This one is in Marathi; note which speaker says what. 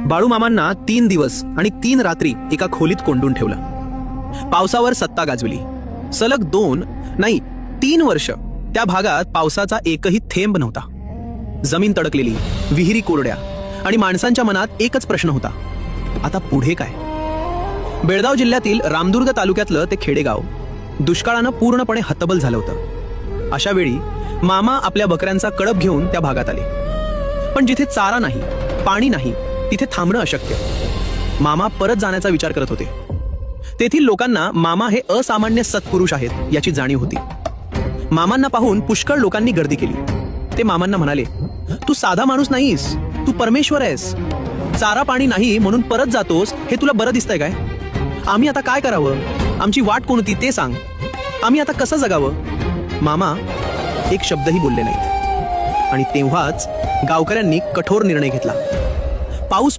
Speaker 1: बाळूमामांना 3 दिवस आणि 3 रात्री एका खोलीत कोंडून ठेवलं. पावसावर सत्ता गाजविली. सलग 2 नाही 3 वर्ष त्या भागात पावसाचा एकही थेंब नव्हता. जमीन तडकलेली, विहिरी कोरड्या आणि माणसांच्या मनात एकच प्रश्न होता, आता पुढे काय? बेळगाव जिल्ह्यातील रामदुर्ग तालुक्यातलं ते खेडेगाव दुष्काळानं पूर्णपणे हतबल झालं होतं. अशा वेळी मामा आपल्या बकऱ्यांचा कळप घेऊन त्या भागात आले. पण जिथे चारा नाही, पाणी नाही, तिथे थांबणं अशक्य. मामा परत जाण्याचा विचार करत होते. तेथील लोकांना मामा हे असामान्य सत्पुरुष आहेत याची जाणीव होती. मामांना पाहून पुष्कळ लोकांनी गर्दी केली. ते मामांना म्हणाले, तू साधा माणूस नाहीस, तू परमेश्वर आहेस. चारा पाणी नाही म्हणून परत जातोस हे तुला बरं दिसतंय काय? आम्ही आता काय करावं? आमची वाट कोणती ते सांग. आम्ही आता कसं जगावं? मामा एक शब्दही बोलले नाहीत. आणि तेव्हाच गावकऱ्यांनी कठोर निर्णय घेतला. पाऊस